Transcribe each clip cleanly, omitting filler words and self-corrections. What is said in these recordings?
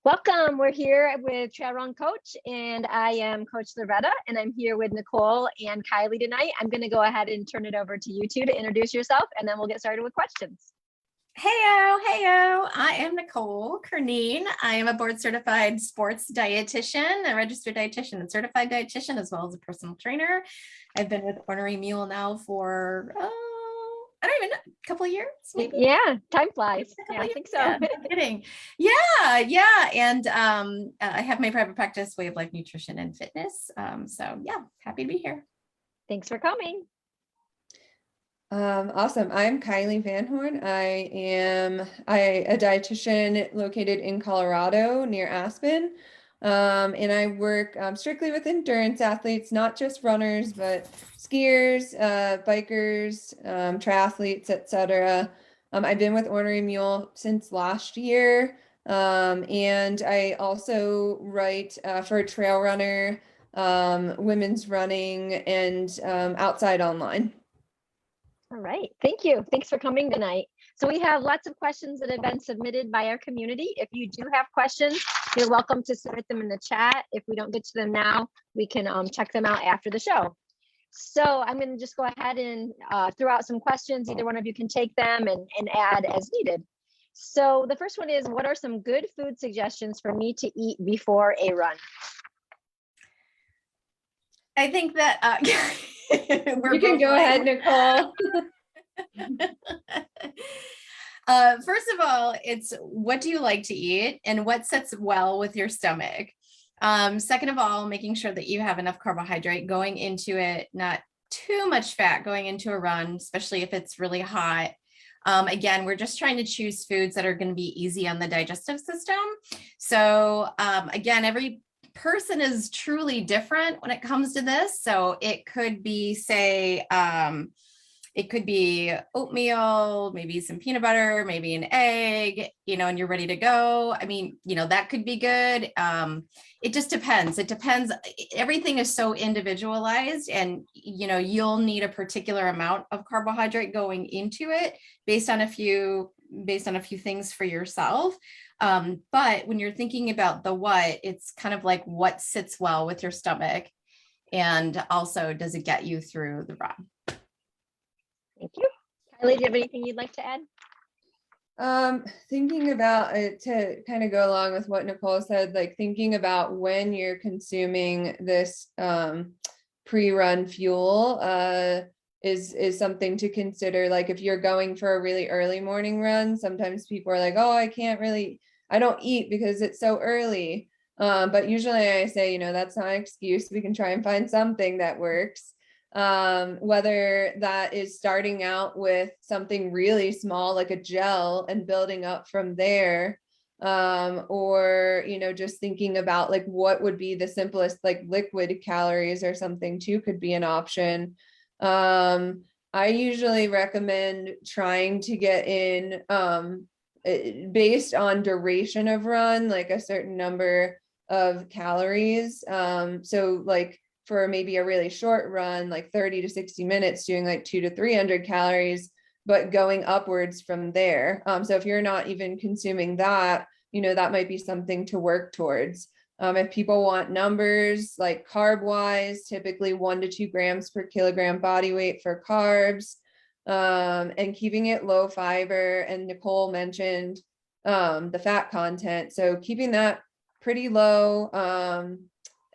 Welcome. We're here with trailrun.coach, and I am Coach Loretta, and I'm here with Nicole and Kylee tonight. I'm going to go ahead and turn it over to you two to introduce yourself, and then we'll get started with questions. Heyo. I am Nicole Kerneen. I am a board certified sports dietitian, a registered dietitian and certified dietitian, as well as a personal trainer. I've been with Ornery Mule now for, I don't even know, a couple of years, maybe. Yeah, time flies. Yeah, I think so. Yeah, no kidding. Yeah. And I have my private practice, Way of Life Nutrition and Fitness. So yeah, happy to be here. Thanks for coming. Awesome. I'm Kylee Van Horn. I am a dietitian located in Colorado near Aspen. And I work strictly with endurance athletes, not just runners, but skiers, bikers, triathletes, etc. I've been with Ornery Mule since last year. And I also write for Trail Runner, women's running, and Outside Online. All right. Thank you. Thanks for coming tonight. So we have lots of questions that have been submitted by our community. If you do have questions, you're welcome to submit them in the chat. If we don't get to them now, we can check them out after the show. So I'm going to just go ahead and throw out some questions. Either one of you can take them and add as needed. So the first one is, what are some good food suggestions for me to eat before a run? I think that you can go ahead, Nicole. First of all, it's what do you like to eat and what sits well with your stomach? Second of all, making sure that you have enough carbohydrate going into it, not too much fat going into a run, especially if it's really hot. Again, we're just trying to choose foods that are going to be easy on the digestive system. So again, every person is truly different when it comes to this. So it could be, say, it could be oatmeal, maybe some peanut butter, maybe an egg, and you're ready to go. I mean, that could be good. It just depends. It depends. Everything is so individualized, and, you'll need a particular amount of carbohydrate going into it based on a few things for yourself. But when you're thinking about the what, it's kind of like what sits well with your stomach, and also does it get you through the run? Thank you. Kylee, do you have anything you'd like to add? Thinking about it, to kind of go along with what Nicole said, like thinking about when you're consuming this pre-run fuel is something to consider. Like if you're going for a really early morning run, sometimes people are like, oh, I don't eat because it's so early. But usually I say, that's not an excuse. We can try and find something that works. Whether that is starting out with something really small, like a gel, and building up from there, or, just thinking about like what would be the simplest, like liquid calories or something too could be an option. I usually recommend trying to get in, based on duration of run, like a certain number of calories. So like for maybe a really short run, like 30 to 60 minutes, doing like 200 to 300 calories, but going upwards from there. So if you're not even consuming that, that might be something to work towards. If people want numbers, like carb wise, typically 1 to 2 grams per kilogram body weight for carbs, and keeping it low fiber. And Nicole mentioned the fat content. So keeping that pretty low,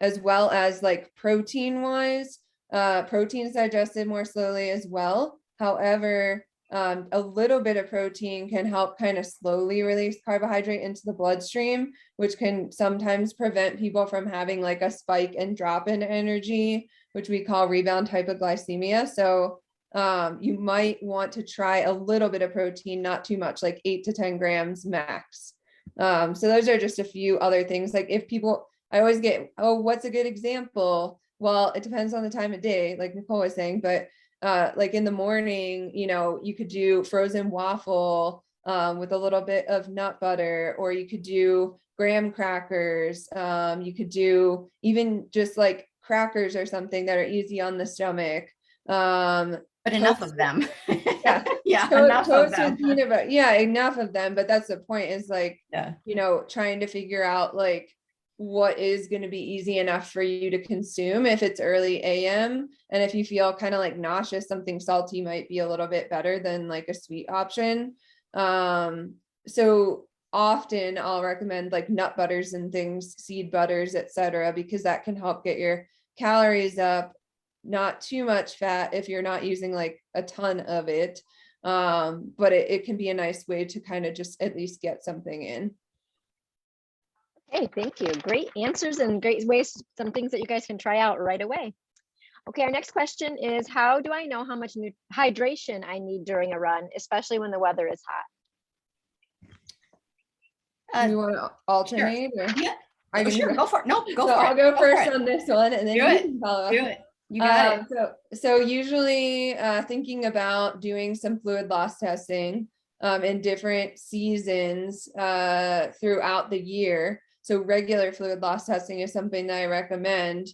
as well as like protein wise, protein is digested more slowly as well. However, a little bit of protein can help kind of slowly release carbohydrate into the bloodstream, which can sometimes prevent people from having like a spike and drop in energy, which we call rebound hypoglycemia. So you might want to try a little bit of protein, not too much, like 8 to 10 grams max. So those are just a few other things. Like if people, I always get, oh, what's a good example? Well, it depends on the time of day, like Nicole was saying, but like in the morning, you could do frozen waffle with a little bit of nut butter, or you could do graham crackers. You could do even just like crackers or something that are easy on the stomach. But enough of them. Yeah. Yeah, Toast of with them. peanut butter. Yeah, enough of them. But that's the point, is like, Yeah. trying to figure out like what is going to be easy enough for you to consume if it's early AM. And if you feel kind of like nauseous, something salty might be a little bit better than like a sweet option. So often I'll recommend like nut butters and things, seed butters, etc., because that can help get your calories up, not too much fat if you're not using like a ton of it. But it can be a nice way to kind of just at least get something in. Hey, thank you. Great answers and great ways, some things that you guys can try out right away. Okay, our next question is, how do I know how much hydration I need during a run, especially when the weather is hot? Do you want to alternate? Sure. Or Yeah. I can Sure, go for it. No, go so for it. I'll go first for it. on this one, and then Do you it. can follow up. Do it. You got it. So usually thinking about doing some fluid loss testing in different seasons throughout the year. So regular fluid loss testing is something that I recommend.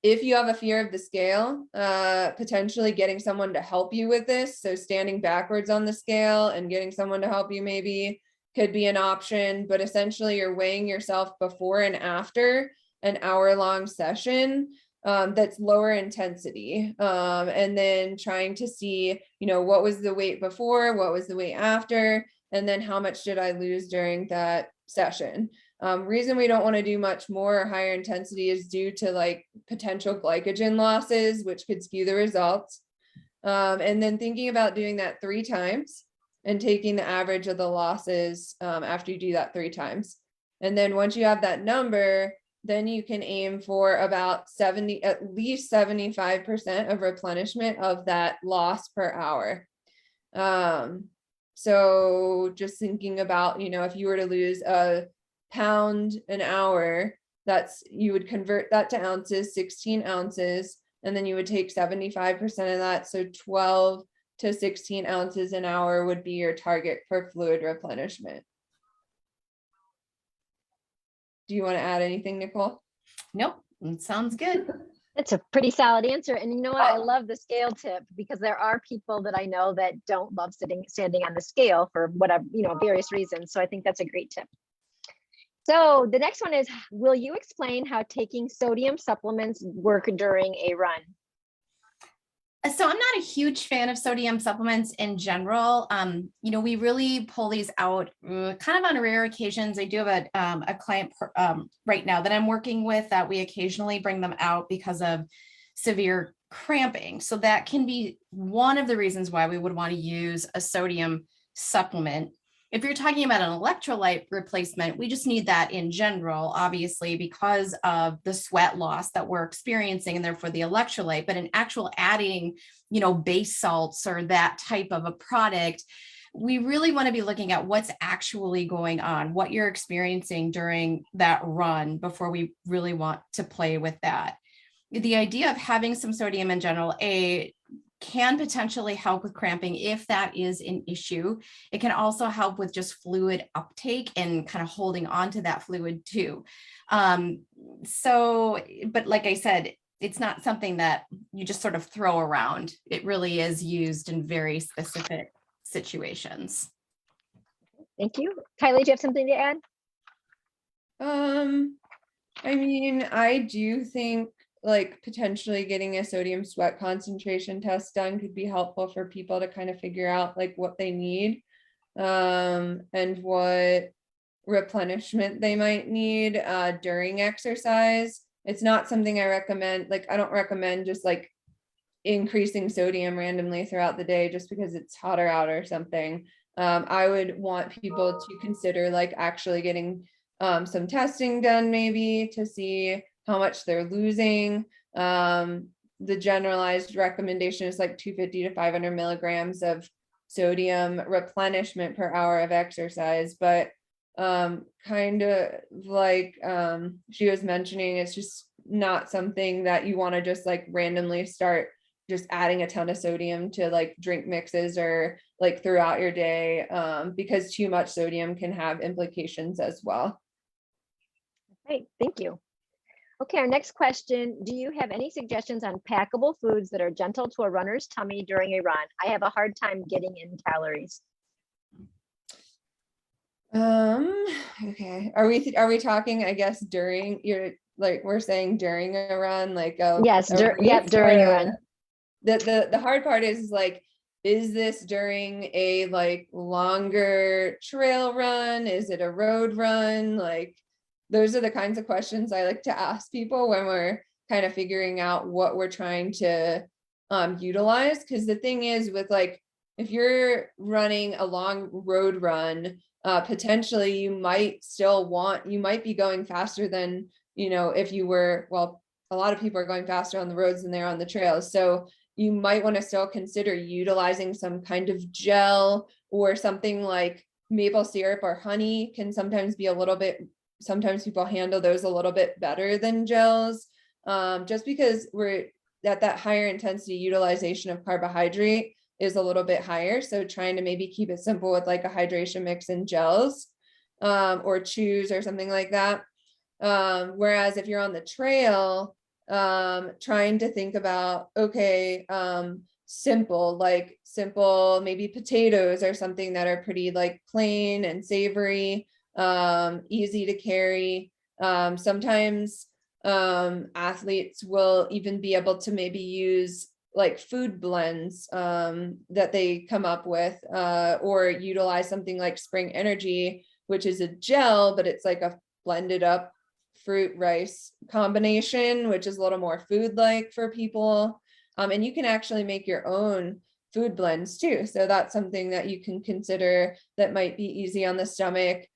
If you have a fear of the scale, potentially getting someone to help you with this. So standing backwards on the scale and getting someone to help you maybe could be an option, but essentially you're weighing yourself before and after an hour-long session that's lower intensity, and then trying to see, what was the weight before, what was the weight after, and then how much did I lose during that session. Reason we don't want to do much more or higher intensity is due to like potential glycogen losses, which could skew the results. And then thinking about doing that 3 times and taking the average of the losses after you do that 3 times. And then once you have that number, then you can aim for about at least 75% of replenishment of that loss per hour. So just thinking about, if you were to lose a pound an hour, you would convert that to ounces, 16 ounces, and then you would take 75% of that. So 12 to 16 ounces an hour would be your target for fluid replenishment. Do you want to add anything, Nicole? Nope. It sounds good. That's a pretty solid answer. And you know what? I love the scale tip, because there are people that I know that don't love standing on the scale for whatever, various reasons. So I think that's a great tip. So the next one is, will you explain how taking sodium supplements work during a run? So I'm not a huge fan of sodium supplements in general. We really pull these out kind of on rare occasions. I do have a client right now that I'm working with that we occasionally bring them out because of severe cramping. So that can be one of the reasons why we would want to use a sodium supplement. If you're talking about an electrolyte replacement, we just need that in general, obviously, because of the sweat loss that we're experiencing and therefore the electrolyte. But in actual adding, base salts or that type of a product, we really want to be looking at what's actually going on, what you're experiencing during that run before we really want to play with that. The idea of having some sodium in general, can potentially help with cramping if that is an issue. It can also help with just fluid uptake and kind of holding on to that fluid too. But like I said, it's not something that you just sort of throw around. It really is used in very specific situations. Thank you. Kylee, do you have something to add? I do think like potentially getting a sodium sweat concentration test done could be helpful for people to kind of figure out like what they need and what replenishment they might need during exercise. It's not something I recommend. Like, I don't recommend just like increasing sodium randomly throughout the day just because it's hotter out or something. I would want people to consider like actually getting some testing done maybe to see how much they're losing. The generalized recommendation is like 250 to 500 milligrams of sodium replenishment per hour of exercise, but kind of like she was mentioning, it's just not something that you want to just like randomly start just adding a ton of sodium to like drink mixes or like throughout your day, because too much sodium can have implications as well. Great, thank you. Okay, our next question. Do you have any suggestions on packable foods that are gentle to a runner's tummy during a run? I have a hard time getting in calories. Okay. Are we talking, I guess, during we're saying during a run, like Yes, race during a or run. the hard part is like, is this during a like longer trail run? Is it a road run? Like, those are the kinds of questions I like to ask people when we're kind of figuring out what we're trying to utilize. Because the thing is, with like, if you're running a long road run, potentially you might be going faster than, if you were, well, a lot of people are going faster on the roads than they're on the trails. So you might want to still consider utilizing some kind of gel, or something like maple syrup or honey can sometimes be sometimes people handle those a little bit better than gels, just because we're at that higher intensity utilization of carbohydrate is a little bit higher. So trying to maybe keep it simple with like a hydration mix and gels, or chews or something like that. Whereas if you're on the trail, trying to think about, okay, simple maybe potatoes or something that are pretty like plain and savory, easy to carry. Sometimes athletes will even be able to maybe use like food blends that they come up with, or utilize something like Spring Energy, which is a gel, but it's like a blended up fruit rice combination, which is a little more food like for people. And you can actually make your own food blends too. So that's something that you can consider that might be easy on the stomach.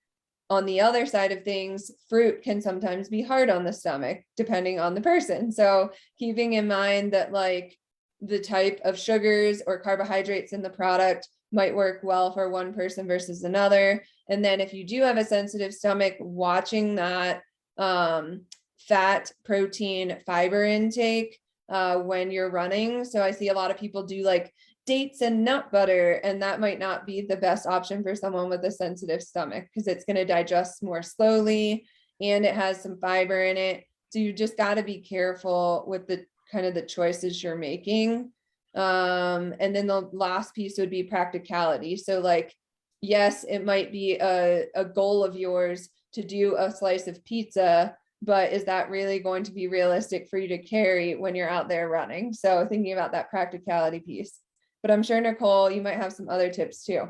On the other side of things, fruit can sometimes be hard on the stomach, depending on the person. So keeping in mind that like the type of sugars or carbohydrates in the product might work well for one person versus another. And then if you do have a sensitive stomach, watching that fat, protein, fiber intake when you're running. So I see a lot of people do like dates and nut butter, and that might not be the best option for someone with a sensitive stomach, because it's going to digest more slowly and it has some fiber in it. So you just got to be careful with the kind of the choices you're making. And then the last piece would be practicality. So like, yes, it might be a goal of yours to do a slice of pizza, but is that really going to be realistic for you to carry when you're out there running? So thinking about that practicality piece. But I'm sure, Nicole, you might have some other tips too.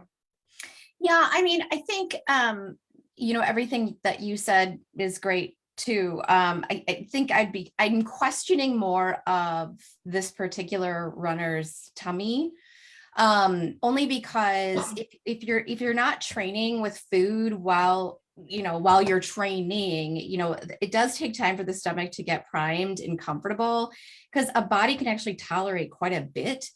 Yeah, I mean, I think, everything that you said is great too. I think I'm questioning more of this particular runner's tummy, only because if you're not training with food while you're training, it does take time for the stomach to get primed and comfortable, because a body can actually tolerate quite a bit.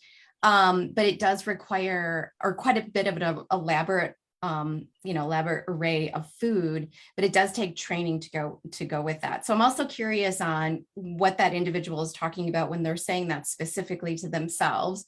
But it does require quite a bit of an elaborate array of food, but it does take training to go with that. So I'm also curious on what that individual is talking about when they're saying that specifically to themselves.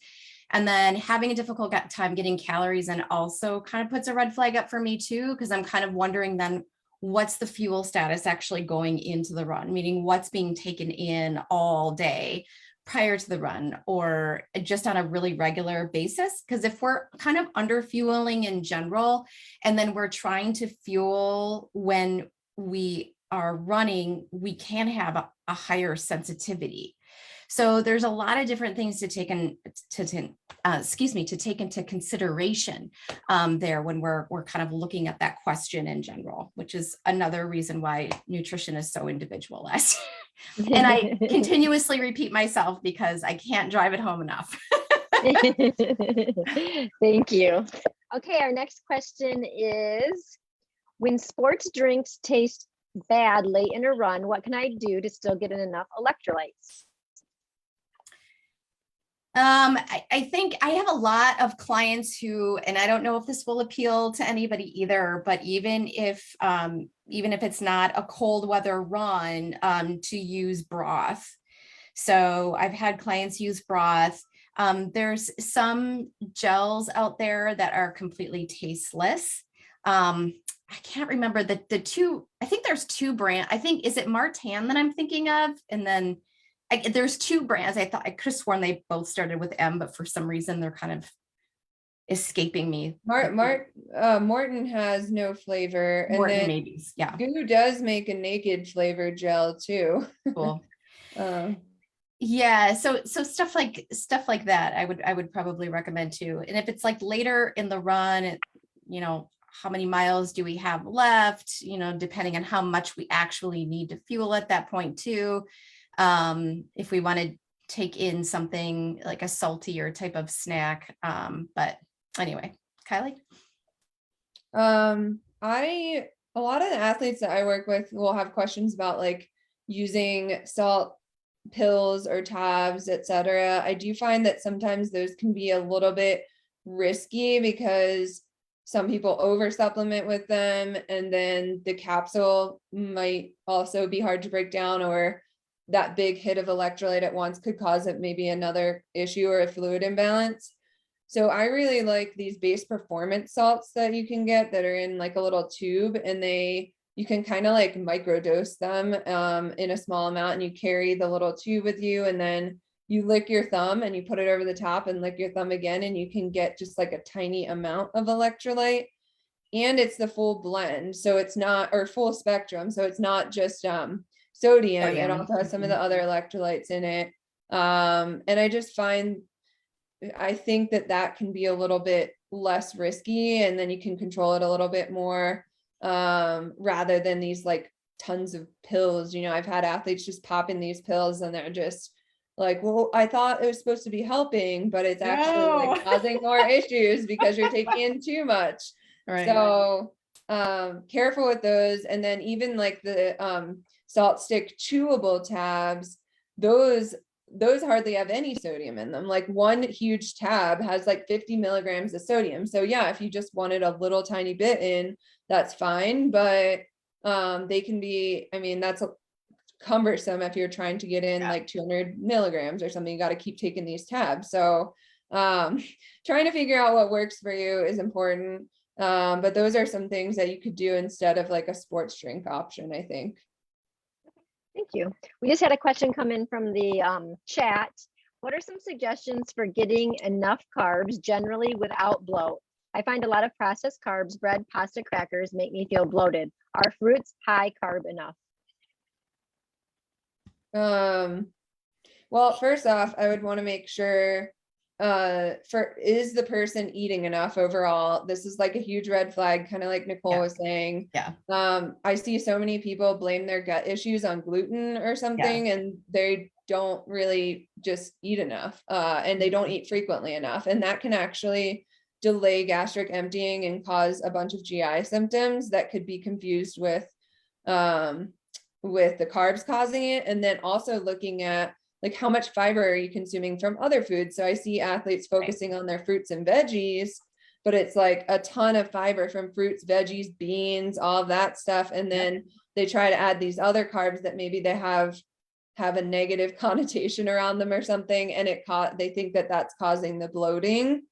And then having a difficult time getting calories in also kind of puts a red flag up for me too, because I'm kind of wondering then, what's the fuel status actually going into the run, meaning what's being taken in all day prior to the run, or just on a really regular basis. Because if we're kind of under fueling in general, and then we're trying to fuel when we are running, we can have a higher sensitivity. So there's a lot of different things to take into consideration there when we're kind of looking at that question in general, which is another reason why nutrition is so individualized. And I continuously repeat myself because I can't drive it home enough. Thank you. Okay, our next question is, when sports drinks taste bad late in a run, what can I do to still get in enough electrolytes? I think I have a lot of clients who, and I don't know if this will appeal to anybody either, but even if it's not a cold weather run, to use broth. So I've had clients use broth. There's some gels out there that are completely tasteless. I can't remember the two, I think there's two brands. I think, is it Martan that I'm thinking of? And then there's two brands. I could have sworn they both started with M, but for some reason they're kind of escaping me. Morton has no flavor, and Morton then maybe, yeah. Goo does make a naked flavor gel too. Cool. Um, Yeah, so stuff like that, I would probably recommend too. And if it's like later in the run, you know, how many miles do we have left? You know, depending on how much we actually need to fuel at that point too. If we want to take in something like a saltier type of snack. But anyway, Kylie. A lot of the athletes that I work with will have questions about like using salt pills or tabs, etc. I do find that sometimes those can be a little bit risky because some people over supplement with them, and then the capsule might also be hard to break down, or that big hit of electrolyte at once could cause it maybe another issue or a fluid imbalance. So I really like these base performance salts that you can get that are in like a little tube, and you can kind of like microdose them in a small amount, and you carry the little tube with you, and then you lick your thumb and you put it over the top and lick your thumb again, and you can get just like a tiny amount of electrolyte. And it's the full blend, so it's not, or full spectrum, so it's not just sodium. It also has some of the other electrolytes in it. And I think that can be a little bit less risky, and then you can control it a little bit more, rather than these like tons of pills. You know, I've had athletes just pop in these pills and they're just like, well, I thought it was supposed to be helping, but it's actually like causing more issues because you're taking in too much. Right. So careful with those. And then even like the salt stick chewable tabs, those hardly have any sodium in them. Like one huge tab has like 50 milligrams of sodium. So yeah, if you just wanted a little tiny bit in, that's fine. But they can be, I mean, that's cumbersome if you're trying to get in like 200 milligrams or something. You got to keep taking these tabs. So trying to figure out what works for you is important. But those are some things that you could do instead of like a sports drink option, I think. Thank you. We just had a question come in from the chat. What are some suggestions for getting enough carbs generally without bloat? I find a lot of processed carbs, bread, pasta, crackers make me feel bloated. Are fruits high carb enough? Well, first off, I would want to make sure is the person eating enough overall? This is like a huge red flag, kind of like Nicole was saying. I see so many people blame their gut issues on gluten or something, and they don't really just eat enough, and they don't eat frequently enough, and that can actually delay gastric emptying and cause a bunch of GI symptoms that could be confused with the carbs causing it. And then also looking at like how much fiber are you consuming from other foods. So I see athletes focusing on their fruits and veggies, but it's like a ton of fiber from fruits, veggies, beans, all of that stuff. And then they try to add these other carbs that maybe they have a negative connotation around them or something, and they think that that's causing the bloating.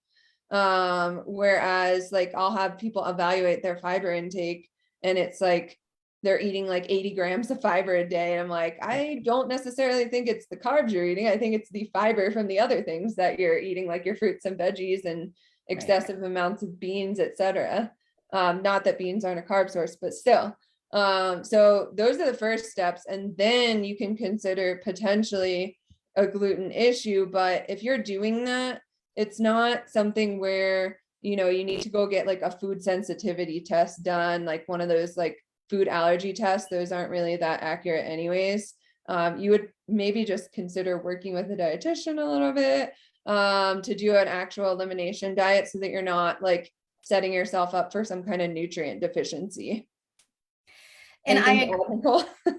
Whereas like I'll have people evaluate their fiber intake, and it's like they're eating like 80 grams of fiber a day. And I'm like, I don't necessarily think it's the carbs you're eating. I think it's the fiber from the other things that you're eating, like your fruits and veggies and excessive amounts of beans, etc. Not that beans aren't a carb source, but still. So those are the first steps. And then you can consider potentially a gluten issue. But if you're doing that, it's not something where, you know, you need to go get like a food sensitivity test done, like one of those like food allergy tests. Those aren't really that accurate anyways. You would maybe just consider working with a dietitian a little bit to do an actual elimination diet so that you're not like setting yourself up for some kind of nutrient deficiency. And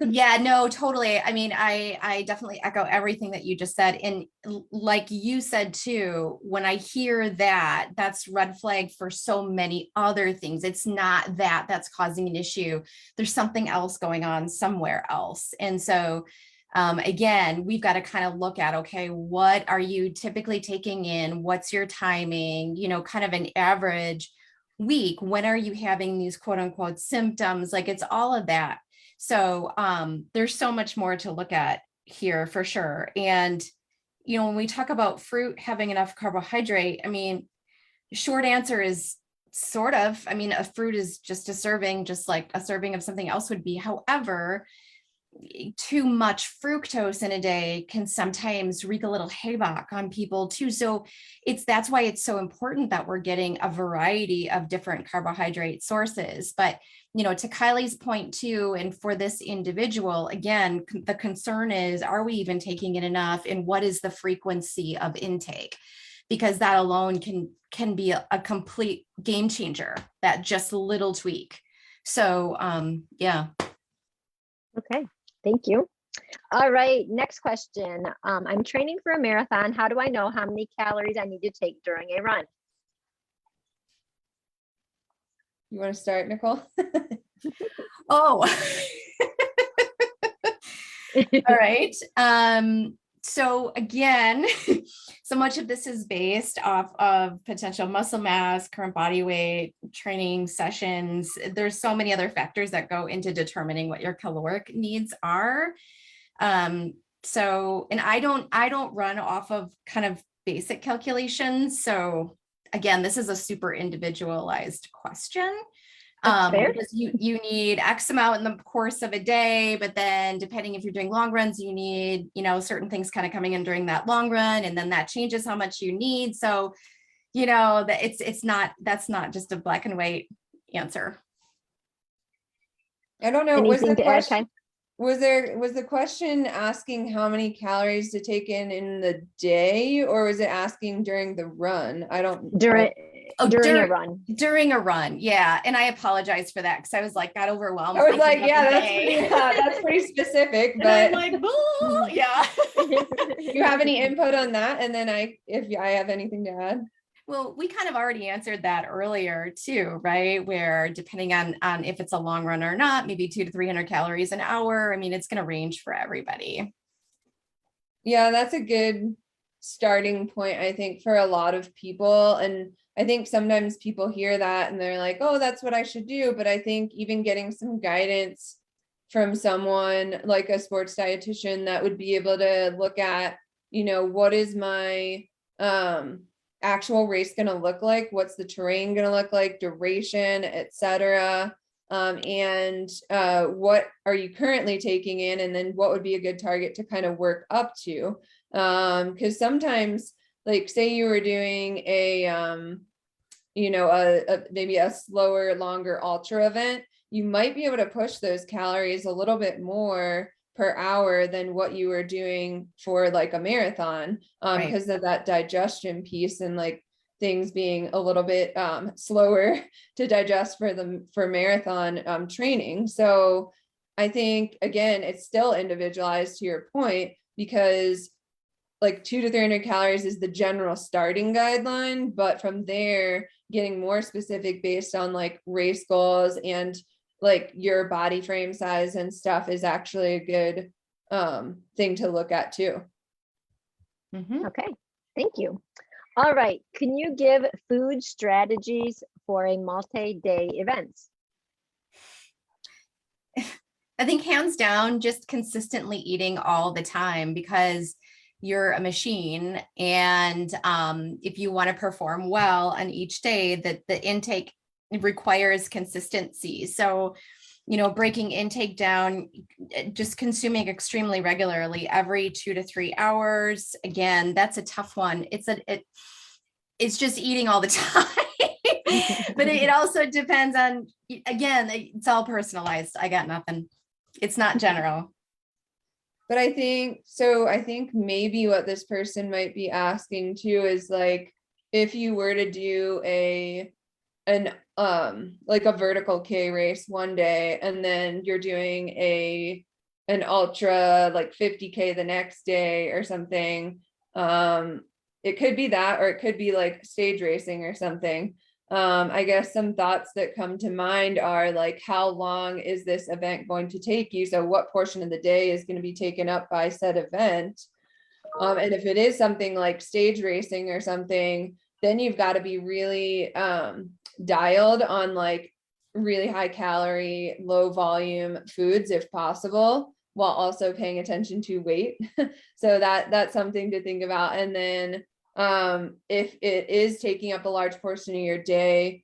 yeah, no, totally. I mean, I definitely echo everything that you just said. And like you said too, when I hear that, that's red flag for so many other things. It's not that that's causing an issue. There's something else going on somewhere else. And so again, we've got to kind of look at, okay, what are you typically taking in? What's your timing? You know, kind of an average week? When are you having these quote unquote symptoms? Like it's all of that. So there's so much more to look at here for sure. And, you know, when we talk about fruit having enough carbohydrate, I mean, short answer is sort of, I mean, a fruit is just a serving, just like a serving of something else would be. However, too much fructose in a day can sometimes wreak a little havoc on people too. So that's why it's so important that we're getting a variety of different carbohydrate sources. But, you know, to Kylie's point too, and for this individual, again, the concern is, are we even taking it enough? And what is the frequency of intake? Because that alone can be a complete game changer, that just little tweak. So yeah. Okay, thank you. All right, next question. I'm training for a marathon. How do I know how many calories I need to take during a run? You want to start, Nicole? Oh, all right. So again, so much of this is based off of potential muscle mass, current body weight, training sessions. There's so many other factors that go into determining what your caloric needs are. So, and I don't run off of kind of basic calculations. So again, this is a super individualized question. Because you need X amount in the course of a day, but then depending if you're doing long runs, you need, you know, certain things kind of coming in during that long run, and then that changes how much you need. So, you know, that that's not just a black and white answer. I don't know. Anything to add, Kai? Was the question asking how many calories to take in the day, or was it asking during the run? I don't during a run. During a run, yeah. And I apologize for that because I was like got overwhelmed. I was like, yeah, that's pretty specific. But I'm like, yeah. Do you have any input on that? And then if I have anything to add. Well, we kind of already answered that earlier too, right? Where depending on if it's a long run or not, maybe 200 to 300 calories an hour. I mean, it's going to range for everybody. Yeah, that's a good starting point, I think, for a lot of people. And I think sometimes people hear that and they're like, oh, that's what I should do. But I think even getting some guidance from someone like a sports dietitian that would be able to look at, you know, what is my actual race going to look like? What's the terrain going to look like? Duration, etc. And what are you currently taking in? And then what would be a good target to kind of work up to? Because sometimes, like, say you were doing you know, maybe a slower, longer ultra event, you might be able to push those calories a little bit more per hour than what you were doing for like a marathon, because of that digestion piece and like things being a little bit slower to digest for marathon training. So I think, again, it's still individualized to your point, because like 200 to 300 calories is the general starting guideline, but from there, getting more specific based on like race goals and like your body frame size and stuff is actually a good thing to look at too. Mm-hmm. Okay, thank you. All right, can you give food strategies for a multi-day event? I think hands down, just consistently eating all the time, because you're a machine. And if you want to perform well on each day, that the intake requires consistency. So, you know, breaking intake down, just consuming extremely regularly every 2 to 3 hours. Again, that's a tough one. It's just eating all the time. But it also depends on, again, it's all personalized. I got nothing. It's not general. But I think maybe what this person might be asking too is like, if you were to do like a vertical K race one day, and then you're doing an ultra like 50K the next day or something, it could be that, or it could be like stage racing or something. I guess some thoughts that come to mind are like, how long is this event going to take you? So what portion of the day is going to be taken up by said event? And if it is something like stage racing or something, then you've got to be really dialed on like really high calorie, low volume foods if possible, while also paying attention to weight. So that's something to think about. And then if it is taking up a large portion of your day,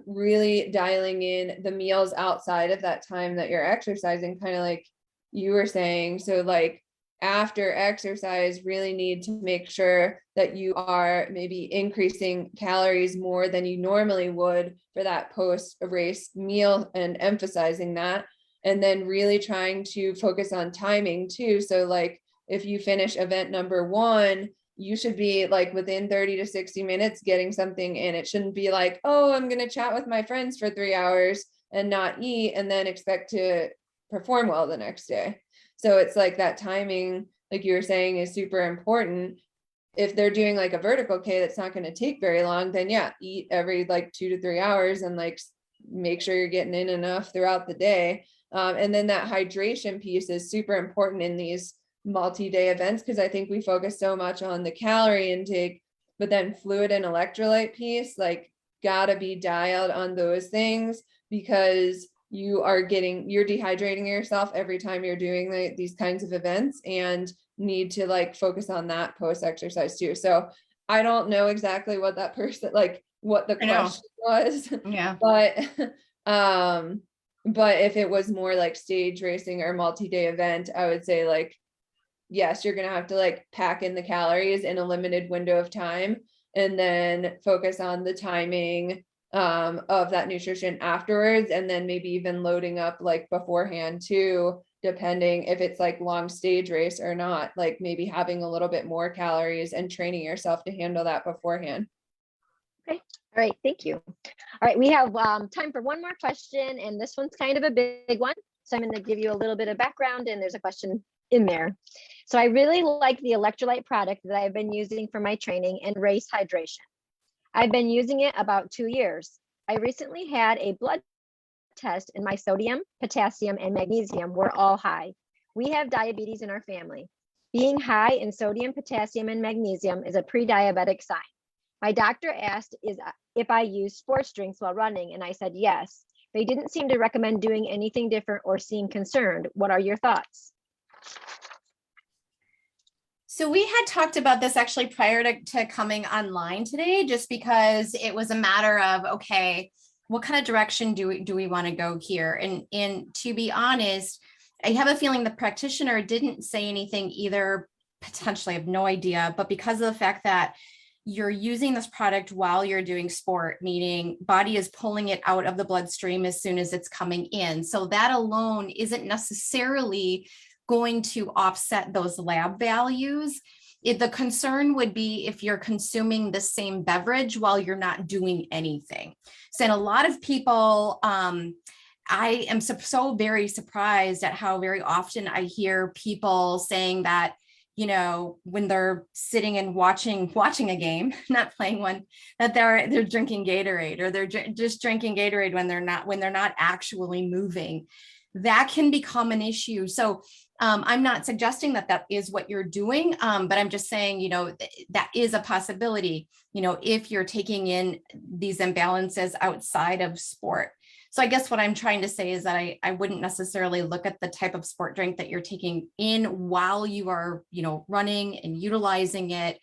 really dialing in the meals outside of that time that you're exercising, kind of like you were saying. So like after exercise, really need to make sure that you are maybe increasing calories more than you normally would for that post race meal, and emphasizing that. And then really trying to focus on timing too. So like if you finish event number 1, you should be like within 30 to 60 minutes getting something in. It shouldn't be like, oh, I'm going to chat with my friends for 3 hours and not eat and then expect to perform well the next day. So it's like that timing, like you were saying, is super important. If they're doing like a vertical K that's not going to take very long, then yeah, eat every like 2 to 3 hours and like make sure you're getting in enough throughout the day. And then that hydration piece is super important in these multi-day events, because I think we focus so much on the calorie intake, but then fluid and electrolyte piece, like gotta be dialed on those things, because you're dehydrating yourself every time you're doing these kinds of events, and need to like focus on that post exercise too. So I don't know exactly what that person, like what the question was, Yeah. but if it was more like stage racing or multi-day event, I would say like, yes, you're going to have to like pack in the calories in a limited window of time, and then focus on the timing of that nutrition afterwards. And then maybe even loading up like beforehand too, depending if it's like long stage race or not, like maybe having a little bit more calories and training yourself to handle that beforehand. Okay. All right. Thank you. All right. We have time for one more question, and this one's kind of a big one. So I'm going to give you a little bit of background, and there's a question in there. So I really like the electrolyte product that I've been using for my training and race hydration. I've been using it about 2 years. I recently had a blood test, and my sodium, potassium, and magnesium were all high. We have diabetes in our family. Being high in sodium, potassium, and magnesium is a pre-diabetic sign. My doctor asked if I use sports drinks while running, and I said yes. They didn't seem to recommend doing anything different or seem concerned. What are your thoughts? So we had talked about this actually prior to coming online today, just because it was a matter of, okay, what kind of direction do we want to go here? And to be honest, I have a feeling the practitioner didn't say anything either, potentially, I have no idea, but because of the fact that you're using this product while you're doing sport, meaning body is pulling it out of the bloodstream as soon as it's coming in. So that alone isn't necessarily going to offset those lab values. The concern would be if you're consuming the same beverage while you're not doing anything. So, and a lot of people, I am so very surprised at how very often I hear people saying that, you know, when they're sitting and watching a game, not playing one, that they're drinking Gatorade, or they're just drinking Gatorade when they're not actually moving. That can become an issue. So I'm not suggesting that is what you're doing, but I'm just saying, you know, that is a possibility, you know, if you're taking in these imbalances outside of sport. So I guess what I'm trying to say is that I wouldn't necessarily look at the type of sport drink that you're taking in while you are, you know, running and utilizing it.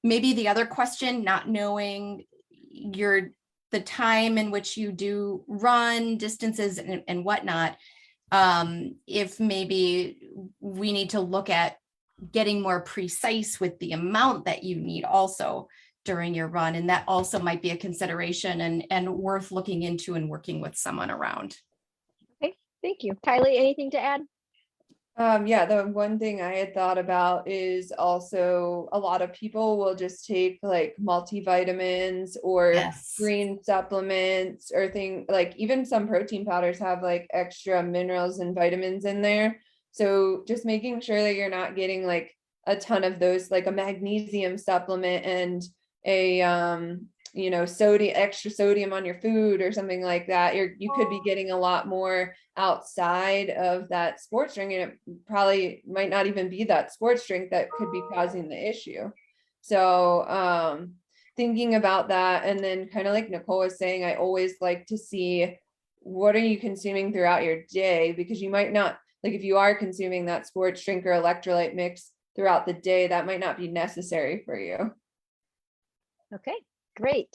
Maybe the other question, not knowing the time in which you do run distances and whatnot. If maybe we need to look at getting more precise with the amount that you need also during your run. And that also might be a consideration and worth looking into and working with someone around. Okay, thank you. Kylee, anything to add? Yeah, the one thing I had thought about is also a lot of people will just take like multivitamins or Yes. green supplements or like even some protein powders have like extra minerals and vitamins in there. So just making sure that you're not getting like a ton of those, like a magnesium supplement and a you know, extra sodium on your food or something like that. You could be getting a lot more outside of that sports drink, and it probably might not even be that sports drink that could be causing the issue. So thinking about that. And then kind of like Nicole was saying, I always like to see what are you consuming throughout your day, because you might not, like if you are consuming that sports drink or electrolyte mix throughout the day, that might not be necessary for you. Okay, great.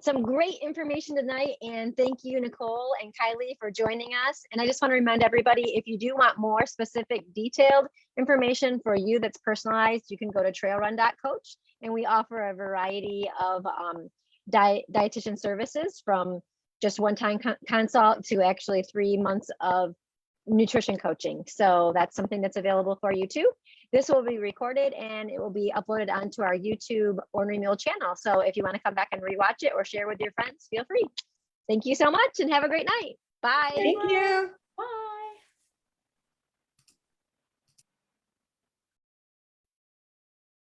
Some great information tonight. And thank you, Nicole and Kylee, for joining us. And I just want to remind everybody, if you do want more specific, detailed information for you that's personalized, you can go to trailrun.coach. And we offer a variety of dietitian services, from just one-time consult to actually 3 months of nutrition coaching. So that's something that's available for you too. This will be recorded and it will be uploaded onto our YouTube Ornery Mule channel. So if you want to come back and rewatch it or share with your friends, feel free. Thank you so much and have a great night. Bye. Thank you.